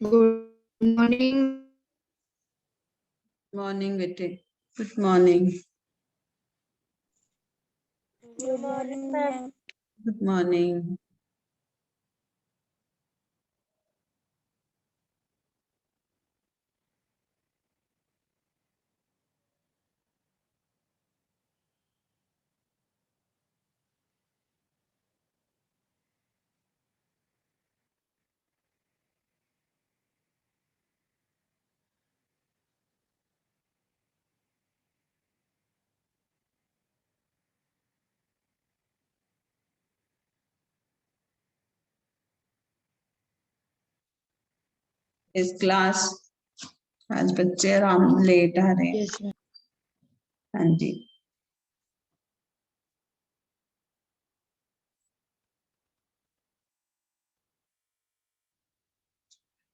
Good morning. Morning बेटे, good morning. Good morning ma'am. Good morning. इस class आज बच्चे आराम लेट आ रहे हैं। Yes ma'am. हाँ जी,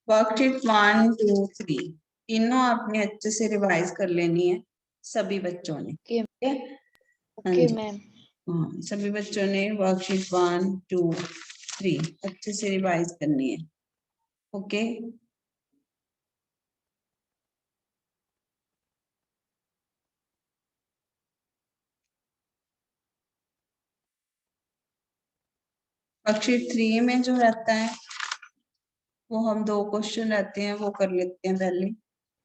वर्कशीट 1, 2, 3 तीनों आपने अच्छे से रिवाइज कर लेनी है सभी बच्चों ने। ठीक है? हाँ ओके जी, मैम। हाँ सभी बच्चों ने वर्कशीट 1, 2, 3 अच्छे से रिवाइज करनी है। ओके, वर्कशीट 3 में जो रहता है वो हम 2 क्वेश्चन रहते हैं वो कर लेते हैं पहले।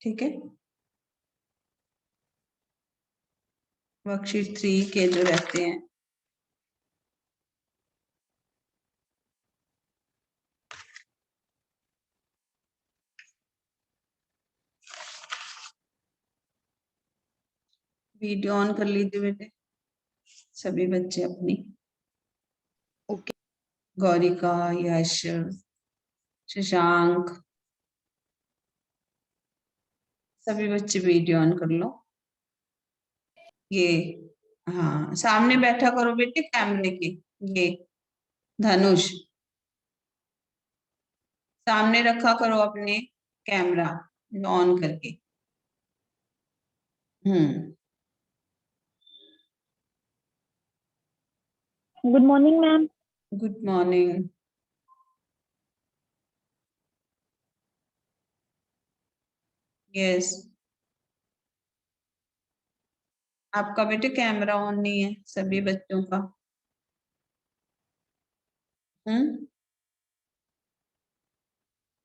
ठीक है, वर्कशीट 3 के जो रहते हैं वीडियो ऑन कर लीजिए बेटे सभी बच्चे अपनी। ओके। गौरिका, यश, शशांक सभी बच्चे वीडियो ऑन कर लो। ये हाँ सामने बैठा करो बेटे कैमरे के। ये धनुष सामने रखा करो अपने कैमरा ऑन करके। Good morning ma'am. Good morning. Yes, आपका बेटे कैमरा ऑन नहीं है सभी बच्चों का।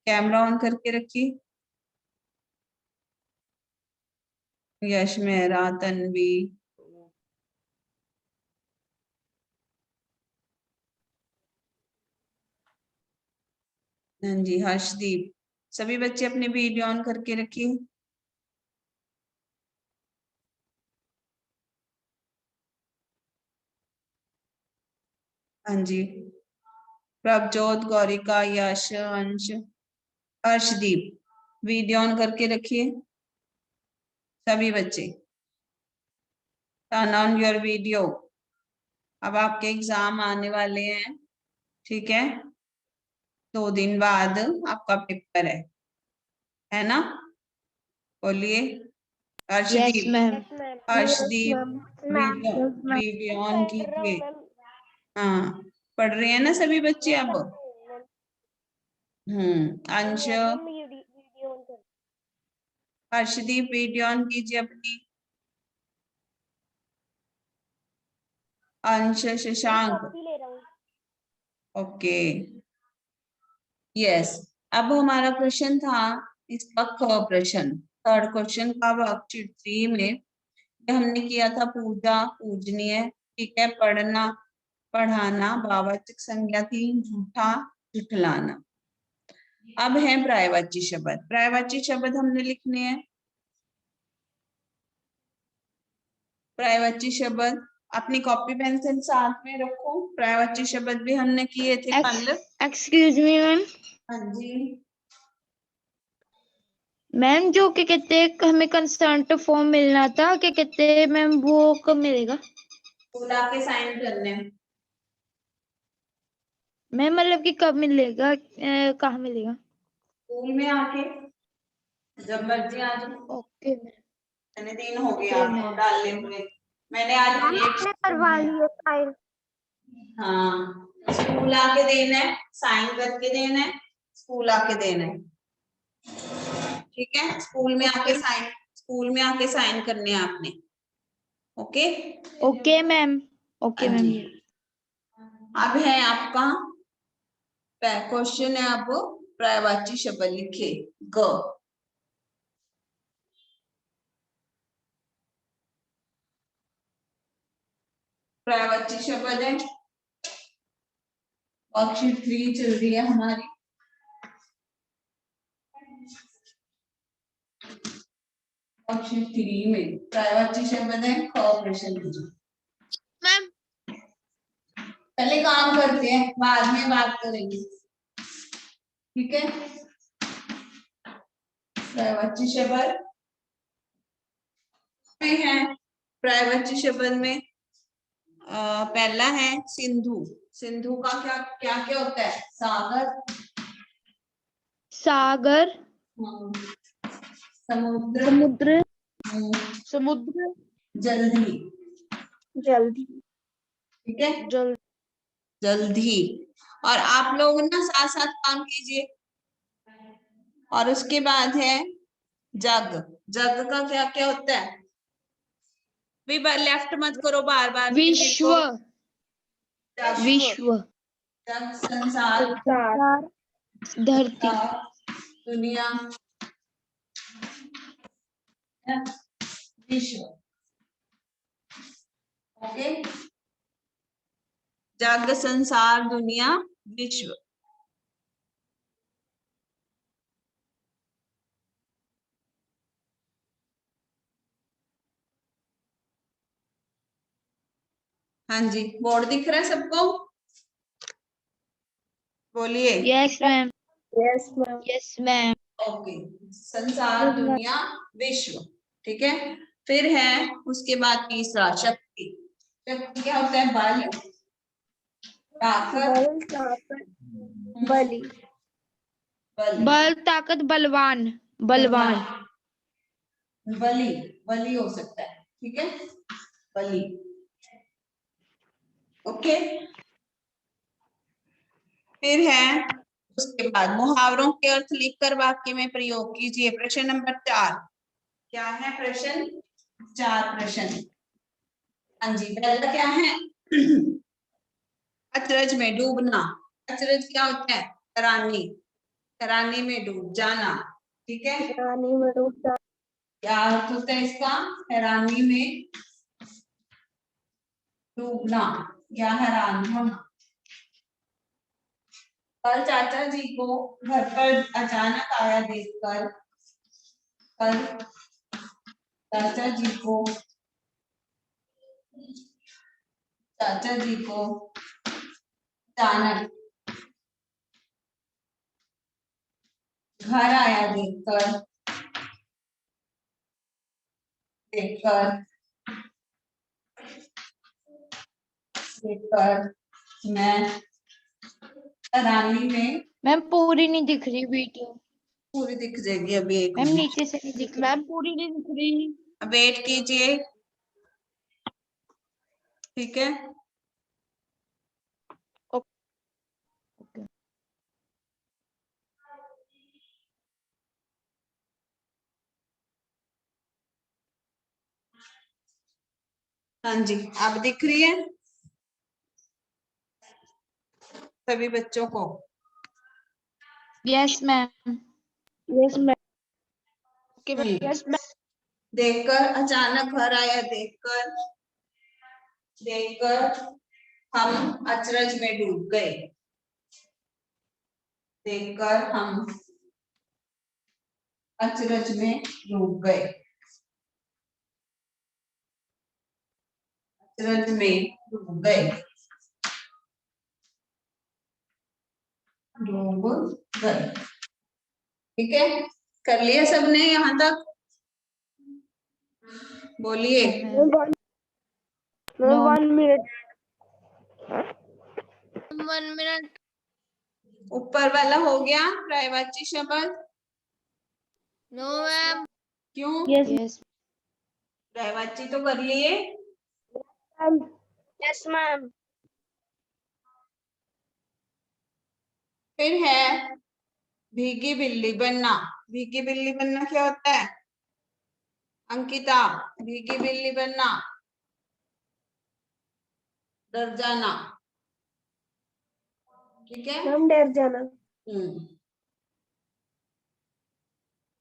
कैमरा ऑन करके रखिए। यश, मेहरा, तन्वी, हाँ जी, हर्षदीप सभी बच्चे अपनी वीडियो ऑन करके रखिए। हाँ जी, प्रभजोत, गौरिका, यश, अंश, हर्षदीप वीडियो ऑन करके रखिए सभी बच्चे। Turn on your video. अब आपके एग्जाम आने वाले हैं, ठीक है? 2 दिन बाद आपका पेपर है ना? बोलिए। Yes Harshdeep, ma'am. Harshdeep video on कीजिए। हाँ, पढ़ रहे हैं ना सभी बच्चे अब? अंश, हर्षदीप वीडियो ऑन कीजिए अपनी। अंश, शशांक, ओके। यस, अब हमारा प्रश्न था इसका क प्रश्न, थर्ड क्वेश्चन का वर्कशीट 3 में ये हमने किया था पूजा, पूजनीय, ठीक है, पढ़ना, पढ़ाना, भाववाचक संज्ञा थी झूठा, झुठलाना। अब है पर्यायवाची शब्द। पर्यायवाची शब्द हमने लिखने हैं। पर्यायवाची शब्द अपनी कॉपी पेंसिल साथ में रखो। पर्यायवाची शब्द भी हमने किए थे कल। Excuse me ma'am. हाँ जी मैम, जो क्या कहते हैं हमें कंसर्ट फॉर्म मिलना था, क्या कहते हैं मैम, वो कब मिलेगा? बुला के साइन करने। मैम मतलब कि कब मिलेगा, कहाँ मिलेगा? स्कूल में आके जब मर्जी आ जाओ। Okay ma'am. मैंने 3 हो गए ओके आपको मैम। डालने हुए। मैंने आज करवा लिए फाइल। हाँ, स्कूल आके देना है, साइन करके देना है, स्कूल आके देना है। ठीक है, स्कूल में आके साइन करने हैं आपने। ओके ओके मैम, ओके हाँ मैम। जी। अब है आपका क्वेश्चन है, अब पर्यायवाची शब्द लिखे ग। पर्यायवाची शब्द है, वर्कशीट 3 चल रही है हमारी। वर्कशीट 3 में पर्यायवाची शब्द है क प्रश्न मैम पहले काम करते हैं, बाद में बात करेंगे, ठीक है। पर्यायवाची शब्द में है, पर्यायवाची शब्द में पहला है सिंधु। सिंधु का क्या क्या क्या होता है? सागर, सागर, समुद्र, समुद्र, समुद्र, जल्दी, जल्दी, ठीक है, जल, जल्दी। और आप लोग ना साथ साथ काम कीजिए। और उसके बाद है जग। जग का क्या क्या होता है? भी लेफ्ट मत करो बार बार। विश्व, विश्व, जग संसार, संसार, धरती, दुनिया, विश्व। ओके, जग संसार दुनिया विश्व। हाँ जी, बोर्ड दिख रहा है सबको? बोलिए। Yes ma'am, yes ma'am, yes ma'am. Okay, संसार दुनिया विश्व, ठीक है। फिर है उसके बाद तीसरा शक्ति। शक्ति क्या होता है? बल, ताकत, बल, ताकत, बलि, बल, बल, ताकत, बलवान, बलवान। बलि, बलि हो सकता है, ठीक है, बलि। ओके, फिर है उसके बाद मुहावरों के अर्थ लिखकर वाक्य में प्रयोग कीजिए। प्रश्न नंबर 4 क्या है? प्रश्न 4 प्रश्न। हाँ जी, पहला क्या है? अचरज में डूबना। अचरज क्या होता है? हैरानी, हैरानी में डूब जाना, ठीक है। रानी में डूबना, क्या अर्थ होता है इसका? हैरानी में डूबना या हैरान होना। कल चाचा जी को घर पर अचानक आया देखकर, कल चाचा जी को अचानक घर आया देखकर, मैं हैरानी में, मैम पूरी नहीं दिख रही वीडियो। पूरी दिख जाएगी अभी, एक मैम मिनट नीचे से नहीं दिख, मैम पूरी नहीं दिख रही। वेट कीजिए, ठीक है। ओके। हाँ जी, अब दिख रही है सभी बच्चों को? Yes ma'am, yes ma'am, okay ma'am, yes ma'am. देखकर, अचानक घर आया देखकर हम अचरज में डूब गए। देखकर हम अचरज में डूब गए, अचरज में डूब गए, डूब गए, ठीक है। कर लिया सबने यहाँ तक? बोलिए। No 1 minute, 1 minute. ऊपर वाला हो गया पर्यायवाची शब्द? No ma'am. क्यों? यस यस पर्यायवाची तो कर लिए। मैम, यस मैम, फिर है भीगी बिल्ली बनना। भीगी बिल्ली बनना क्या होता है? अंकिता, भीगी बिल्ली बनना, डर जाना, ठीक है। मैम डर जाना।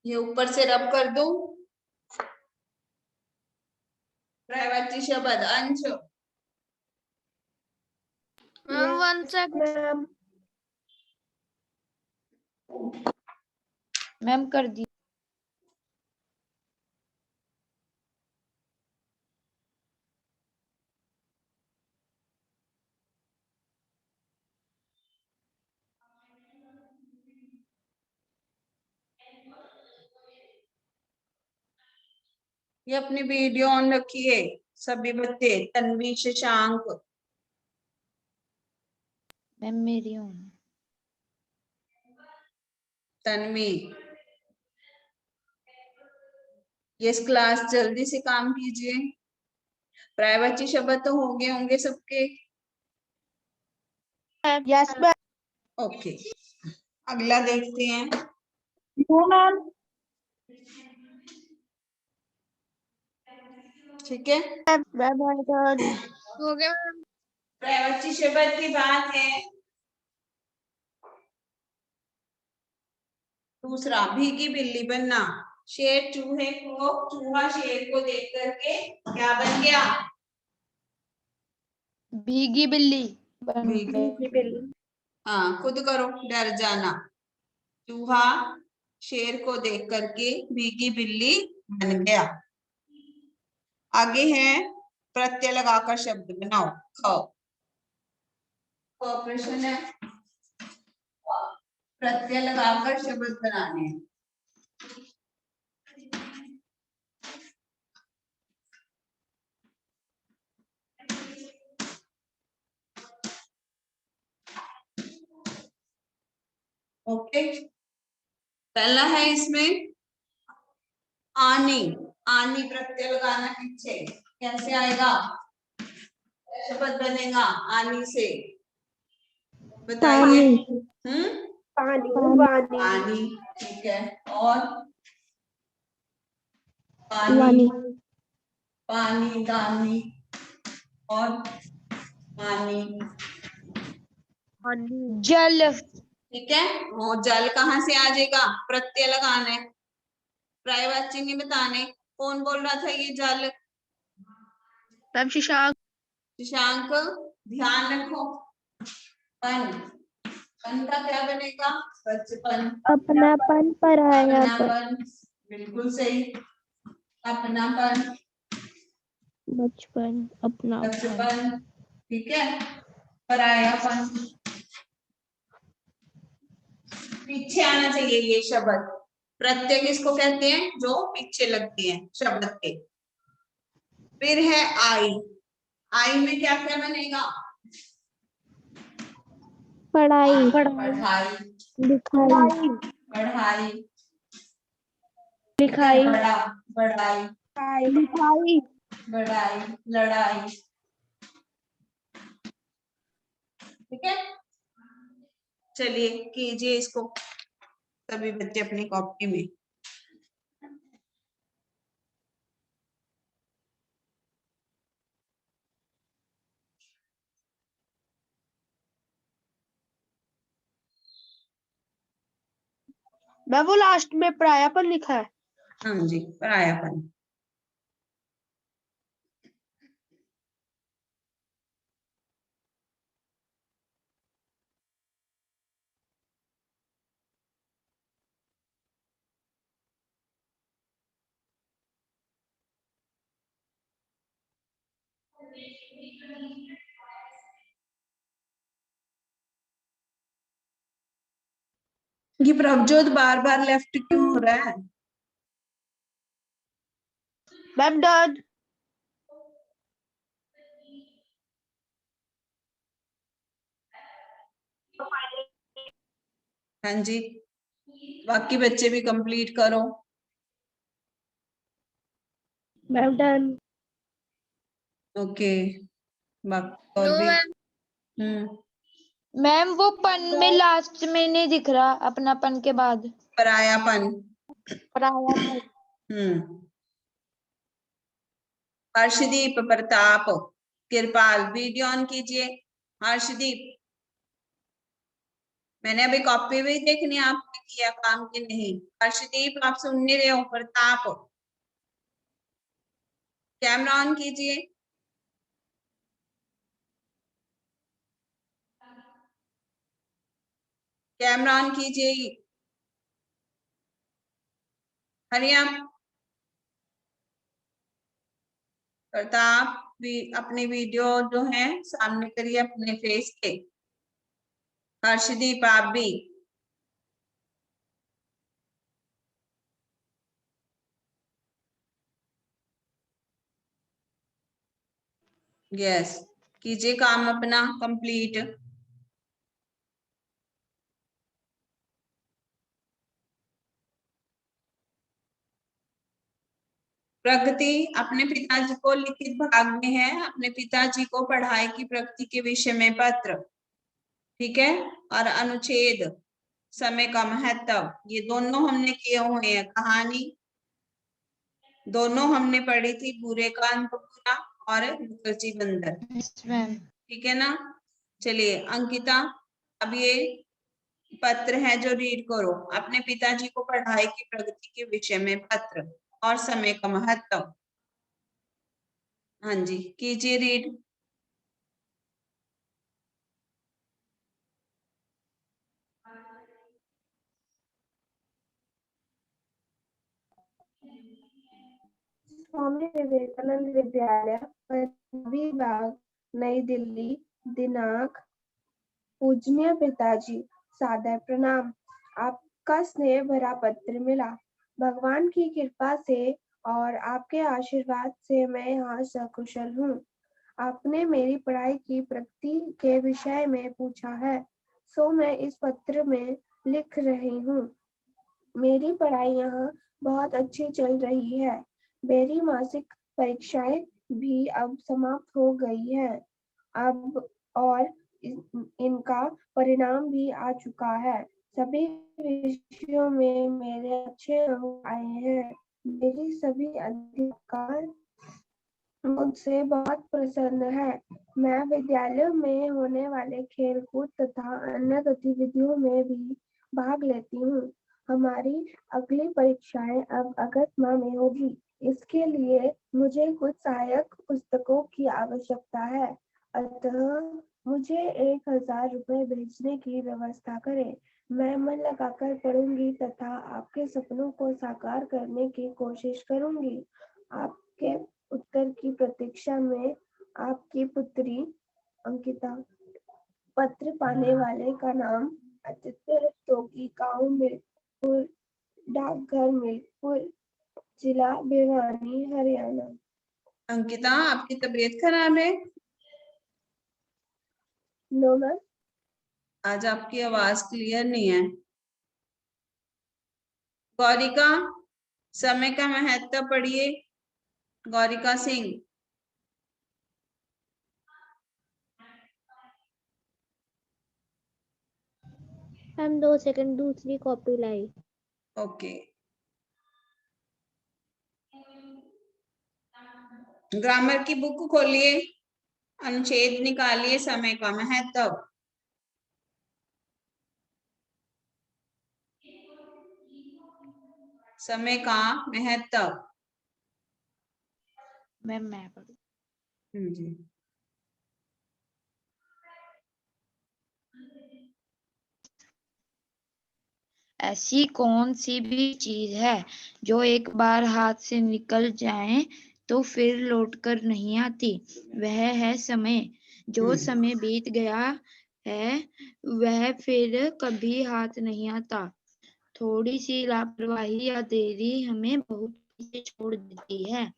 ये ऊपर से रब कर दूं। पर्यायवाची शब्द अंश। मैम 1 सेकंड मैम मैम कर दी। ये अपनी वीडियो ऑन रखिए सभी बच्चे। तन्वी, शशांक, मैम मेरी हूँ। तन्वी, ये क्लास जल्दी से काम कीजिए। पर्यायवाची शब्द तो हो गए होंगे सबके। Yes ma'am. ओके, अगला देखते हैं। मैम ठीक है, मैम हो गया मैम। पर्यायवाची शब्द की बात है। दूसरा, भीगी बिल्ली बनना। शेर चूहे को, चूहा शेर को देख करके क्या बन गया? भीगी बिल्ली बन भीगी गई। बिल्ली। हाँ, खुद करो, डर जाना। चूहा शेर को देख करके भीगी बिल्ली बन गया। आगे है प्रत्यय लगाकर शब्द बनाओ। ख, प्रश्न है, प्रत्यय लगाकर शब्द बनाने हैं। ओके, पहला है इसमें आनी। आनी प्रत्यय लगाना पीछे, कैसे आएगा? शब्द बनेगा आनी से, बताइए। पानी पानी, पानी ठीक है। और पानी, पानी, दानी, और पानी, जल। ठीक है। और जल कहाँ से आ जाएगा? प्रत्यय लगाना है, पर्यायवाची नहीं बताने। कौन बोल रहा था ये जल? मैम शशांक। शशांक, ध्यान रखो। पन, पन का क्या बनेगा? बचपन, अपनापन परायापन। अपनापन, बिल्कुल सही। अपनापन, बचपन अपनापन। बचपन, ठीक है। परायापन, पीछे आना चाहिए ये शब्द। प्रत्यय किसको कहते हैं? जो पीछे लगती हैं शब्द के। फिर है आई। आई में क्या क्या बनेगा? पढ़ाई पढ़ाई, लिखाई पढ़ाई, लिखाई बड़ा, बड़ाई, लिखाई बड़ाई, लड़ाई, ठीक है। चलिए कीजिए इसको सभी बच्चे अपनी कॉपी में। मैं वो लास्ट में परायापन लिखा है। हाँ जी, परायापन। ये प्रभजोत बार बार लेफ्ट क्यों हो रहा है? Ma'am done. हाँ जी, बाकी बच्चे भी कंप्लीट करो। Ma'am done. ओके, बाकी और भी। मैम वो पन में लास्ट में नहीं दिख रहा अपनापन के बाद। परायापन, परायापन, हर्षदीप, प्रताप, कृपाल, वीडियो ऑन कीजिए। हर्षदीप, मैंने अभी कॉपी भी देखनी है आपने किया काम कि नहीं। हर्षदीप, आप सुन नहीं रहे हो। प्रताप, कैमरा ऑन कीजिए। कैमरा ऑन कीजिए। हरी आप। प्रताप भी अपनी वीडियो जो है सामने करिए अपने फेस के। हर्षदीप, आप भी। यस, कीजिए काम अपना कंप्लीट। प्रगति अपने पिताजी को लिखित भाग में है, अपने पिताजी को पढ़ाई की प्रगति के विषय में पत्र, ठीक है। और अनुच्छेद, समय का महत्व, ये दोनों हमने किए हुए हैं। कहानी दोनों हमने पढ़ी थी, बुरे का अंत बुरा और मुखर्जी बंदर, यस मैम। ठीक है ना। चलिए अंकिता, अब ये पत्र है जो रीड करो। अपने पिताजी को पढ़ाई की प्रगति के विषय में पत्र और समय का महत्व। हाँ जी, कीजिए रीड। स्वामी विवेकानंद विद्यालय, पंजाबी बाग, नई दिल्ली। दिनांक, पूजनीय पिताजी, सादर प्रणाम। आपका स्नेह भरा पत्र मिला। भगवान की कृपा से और आपके आशीर्वाद से मैं यहाँ सकुशल हूँ। आपने मेरी पढ़ाई की प्रगति के विषय में पूछा है, सो मैं इस पत्र में लिख रही हूँ। मेरी पढ़ाई यहाँ बहुत अच्छी चल रही है। मेरी मासिक परीक्षाएं भी अब समाप्त हो गई है अब, और इनका परिणाम भी आ चुका है। सभी विषयों में मेरे अच्छे अंक आए हैं। मेरी सभी अध्यापक मुझसे बहुत प्रसन्न है। मैं विद्यालय में होने वाले खेलकूद तथा अन्य गतिविधियों में भी भाग लेती हूँ। हमारी अगली परीक्षाएं अब अगस्त माह में होगी। इसके लिए मुझे कुछ सहायक पुस्तकों की आवश्यकता है, अतः मुझे 1000 रुपये भेजने की व्यवस्था करें। मैं मन लगाकर पढ़ूंगी तथा आपके सपनों को साकार करने की कोशिश करूंगी। आपके उत्तर की प्रतीक्षा में, आपकी पुत्री अंकिता। पत्र पाने वाले का नाम आदित्य रस्तोगी, गांव मिल्कपुर, डाकघर मिल्कपुर, जिला भिवानी, हरियाणा। अंकिता, आपकी तबीयत खराब है? No ma'am. आज आपकी आवाज क्लियर नहीं है। गौरिका, समय का महत्व पढ़िए। गौरिका सिंह। मैम 2 सेकंड, दूसरी कॉपी लाई। ओके। ग्रामर की बुक खोलिए, अनुच्छेद निकालिए, समय का महत्व। समय का महत्व। मैम मैं पढ़ूँ? जी। ऐसी कौन सी भी चीज है जो एक बार हाथ से निकल जाए तो फिर लौटकर नहीं आती? वह है समय। जो समय बीत गया है वह फिर कभी हाथ नहीं आता। थोड़ी सी लापरवाही या देरी हमें बहुत पीछे छोड़ देती है।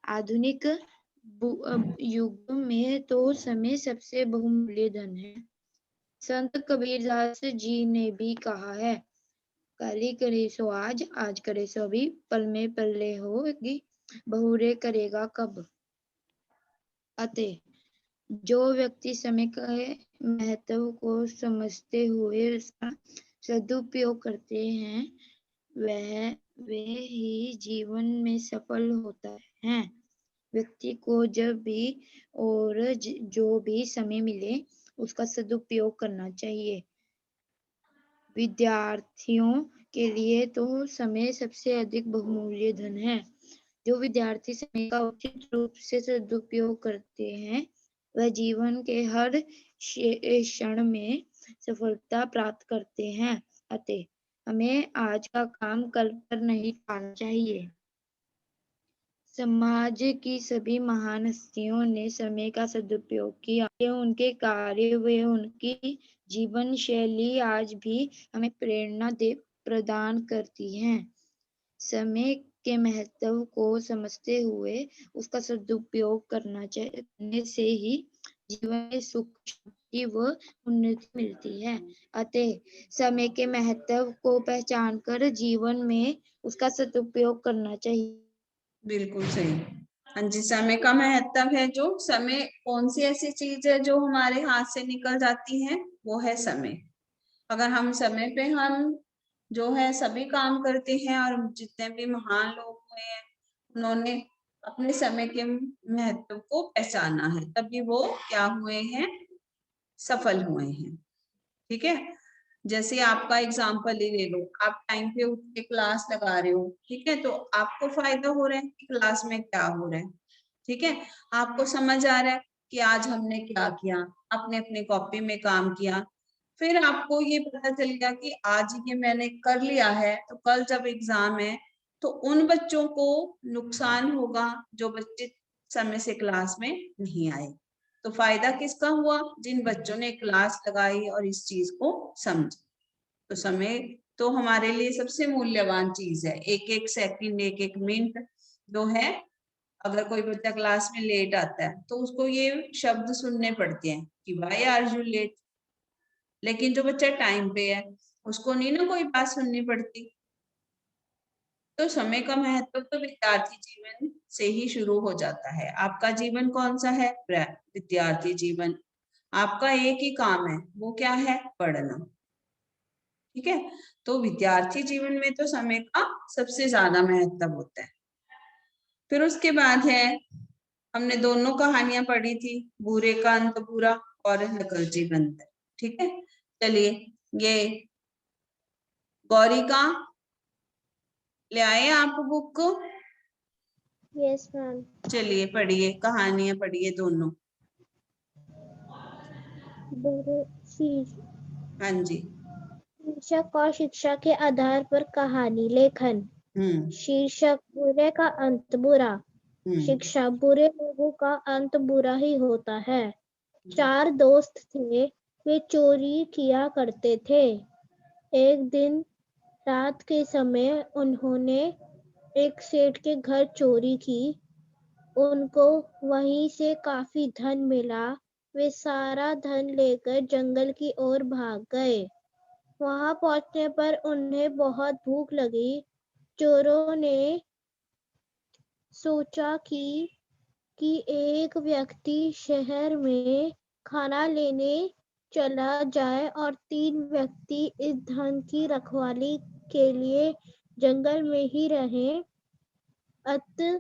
आधुनिक युग में तो समय सबसे बहुमूल्य धन है। संत कबीरदास जी ने भी कहा है, काली करे सो आज करे सो अभी, पल में पल्ले होगी, बहुरे करेगा कब। अतः जो व्यक्ति समय के महत्व को समझते हुए उसका सदुपयोग करते हैं, वह वे ही जीवन में सफल होता है। व्यक्ति को जब भी और जो भी समय मिले उसका सदुपयोग करना चाहिए। विद्यार्थियों के लिए तो समय सबसे अधिक बहुमूल्य धन है। जो विद्यार्थी समय का उचित रूप से सदुपयोग करते हैं वह जीवन के हर क्षण में सफलता प्राप्त करते हैं। अतः हमें आज का काम कल पर नहीं टालना चाहिए। समाज की सभी महान हस्तियों ने समय का सदुपयोग किया। उनके कार्य व उनकी जीवन शैली आज भी हमें प्रेरणा प्रदान करती हैं। समय के महत्व को समझते हुए उसका सदुपयोग करने से ही जीवन में सुख, शांति व उन्नति मिलती है। अतः समय के महत्व को पहचान कर जीवन में उसका सदुपयोग करना चाहिए। बिल्कुल सही। हाँ जी, समय का महत्व है जो समय कौन सी ऐसी चीज है जो हमारे हाथ से निकल जाती है, वो है समय। अगर हम समय पे हम जो है सभी काम करते हैं और जितने भी महान लोग हुए हैं उन्होंने अपने समय के महत्व को पहचाना है, तभी वो क्या हुए हैं, सफल हुए हैं। ठीक है, जैसे आपका एग्जाम्पल ही ले लो, आप टाइम पे उठ के क्लास लगा रहे हो, ठीक है, तो आपको फायदा हो रहा है कि क्लास में क्या हो रहा है, ठीक है, आपको समझ आ रहा है कि आज हमने क्या किया, आपने अपनी कॉपी में काम किया, फिर आपको ये पता चल गया कि आज ये मैंने कर लिया है, तो कल जब एग्जाम है तो उन बच्चों को नुकसान होगा जो बच्चे समय से क्लास में नहीं आए। तो फायदा किसका हुआ, जिन बच्चों ने क्लास लगाई और इस चीज को समझा। तो समय तो हमारे लिए सबसे मूल्यवान चीज है। एक एक सेकंड, एक एक मिनट जो है, अगर कोई बच्चा क्लास में लेट आता है तो उसको ये शब्द सुनने पड़ते हैं कि वाई आर यू लेट, लेकिन जो बच्चा टाइम पे है उसको नहीं ना कोई बात सुननी पड़ती। तो समय का महत्व तो विद्यार्थी जीवन से ही शुरू हो जाता है। आपका जीवन कौन सा है, विद्यार्थी जीवन। आपका एक ही काम है, वो क्या है, पढ़ना। ठीक है, तो विद्यार्थी जीवन में तो समय का सबसे ज्यादा महत्व होता है। फिर उसके बाद है, हमने दोनों कहानियां पढ़ी थी, बूरे का अंत बुरा और नकलची बंदर। ठीक है, चलिए ये गौरी का ले आए आप बुक। Yes ma'am. चलिए पढ़िए, कहानियां पढ़िए दोनों। हाँ जी। शीर्षक और शिक्षा के आधार पर कहानी लेखन। शीर्षक बुरे का अंत बुरा। शिक्षा बुरे लोगों का अंत बुरा ही होता है। 4 दोस्त थे, वे चोरी किया करते थे। एक दिन रात के समय उन्होंने एक सेठ के घर चोरी की। उनको वहीं से काफी धन मिला। वे सारा धन लेकर जंगल की ओर भाग गए। वहां पहुंचने पर उन्हें बहुत भूख लगी। चोरों ने सोचा कि एक व्यक्ति शहर में खाना लेने चला जाए और 3 व्यक्ति इस धन की रखवाली के लिए जंगल में ही रहें। अतः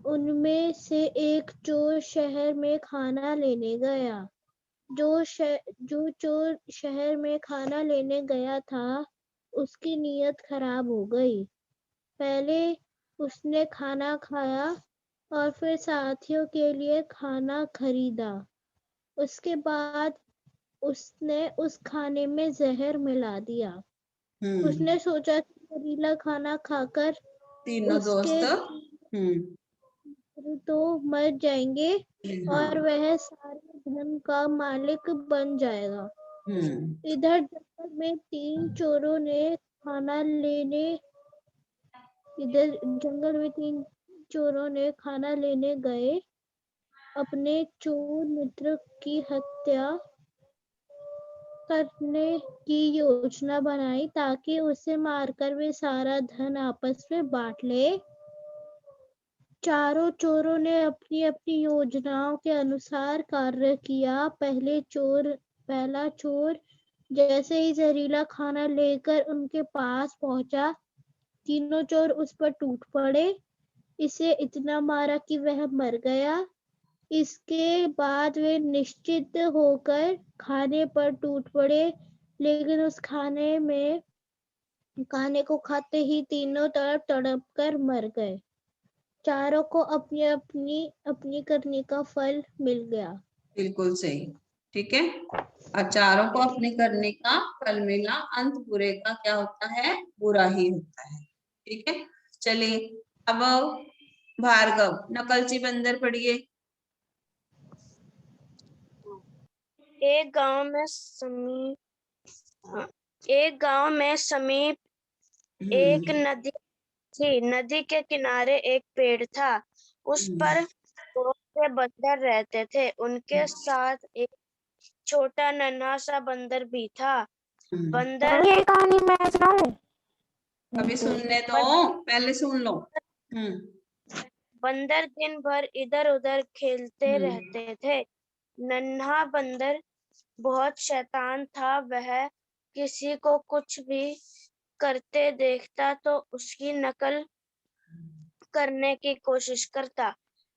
उनमें से एक चोर शहर में खाना लेने गया। जो चोर शहर में खाना लेने गया था उसकी नीयत खराब हो गई। पहले उसने खाना खाया और फिर साथियों के लिए खाना खरीदा। उसके बाद उसने उस खाने में जहर मिला दिया। उसने सोचा कि जहरीला खाना खाकर तीनों उसके तो मर जाएंगे और वह सारे धन का मालिक बन जाएगा। इधर जंगल में 3 चोरों ने खाना लेने गए। अपने चोर मित्र की हत्या करने की योजना बनाई ताकि उसे मारकर वे सारा धन आपस में बांट ले। चारों चोरों ने अपनी अपनी योजनाओं के अनुसार कार्य किया। पहला चोर जैसे ही जहरीला खाना लेकर उनके पास पहुंचा, तीनों चोर उस पर टूट पड़े। इसे इतना मारा कि वह मर गया। इसके बाद वे निश्चित होकर खाने पर टूट पड़े, लेकिन उस खाने को खाते ही तीनों तरफ तड़प कर मर गए। चारों को अपनी अपनी करने का फल मिल गया। बिल्कुल सही। ठीक है, और चारों को अपने करने का फल मिला, अंत बुरे का क्या होता है? बुरा ही होता है। ठीक है, चलिए अब भार्गव नकलची बंदर पढ़िए। एक गांव में समीप एक नदी थी। नदी के किनारे एक पेड़ था। उस पर बहुत से बंदर रहते थे। उनके साथ एक छोटा नन्हा सा बंदर भी था। बंदर ये कहानी मैं सुनाऊं? अभी सुनने दो, पहले सुन लो। बंदर दिन भर इधर उधर खेलते रहते थे। नन्हा बंदर बहुत शैतान था। वह किसी को कुछ भी करते देखता तो उसकी नकल करने की कोशिश करता।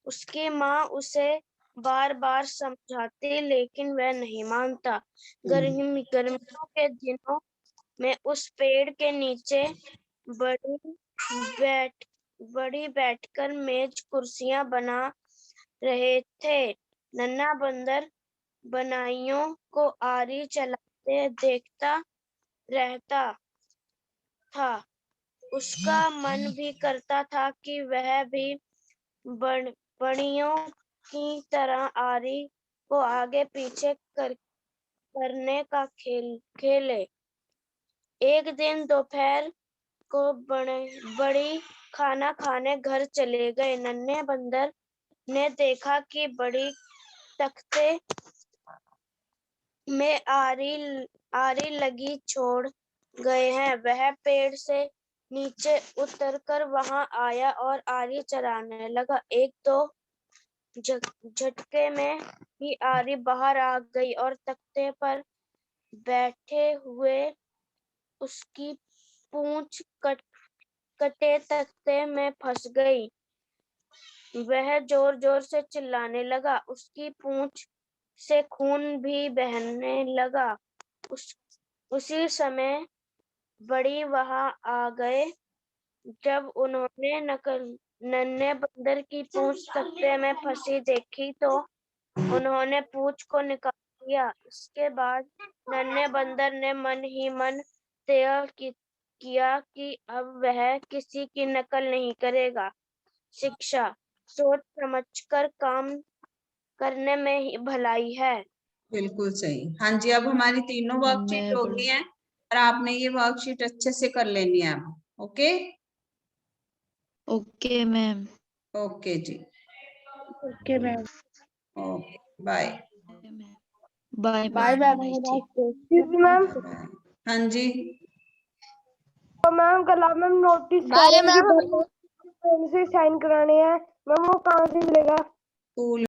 उसकी माँ उसे बार बार समझाती, लेकिन वह नहीं मानता। गर्मियों के दिनों में उस पेड़ के नीचे बड़ी बैठकर मेज कुर्सियां बना रहे थे। नन्हा बंदर बनाइयों को आरी चलाते देखता रहता था। उसका मन भी करता था कि वह भी बढ़ियों की तरह आरी को आगे पीछे करने का खेले। एक दिन दोपहर को बड़ी खाना खाने घर चले गए। नन्हे बंदर ने देखा कि बड़ी तख्ते में आरी लगी छोड़ गए हैं। वह पेड़ से नीचे उतरकर वहां आया और आरी चलाने लगा। एक दो झटके में ही आरी बाहर आ गई और तख्ते पर बैठे हुए उसकी पूंछ कटे तख्ते में फंस गई। वह जोर जोर से चिल्लाने लगा। उसकी पूंछ से खून भी बहने लगा। उसी समय बड़ी वहां आ गए। जब उन्होंने नन्हे बंदर की पूंछ तख्ते में फंसी देखी तो उन्होंने पूंछ को निकाल दिया। इसके बाद नन्हे बंदर ने मन ही मन तय किया कि अब वह किसी की नकल नहीं करेगा। शिक्षा, सोच समझकर काम करने में ही भलाई है। बिल्कुल सही। हाँ जी, अब हमारी तीनों वर्कशीट हो गई हैं और आपने ये वर्कशीट अच्छे से कर लेनी है अब। Okay okay ma'am. ओके जी, okay ma'am. Okay bye bye bye ma'am. Ma'am. Ma'am हाँ जी, तो मैम कल आप मैम नोटिस कह रहे हैं कि से साइन कराने हैं। मैम वो कहाँ से मिलेगा? स्कूल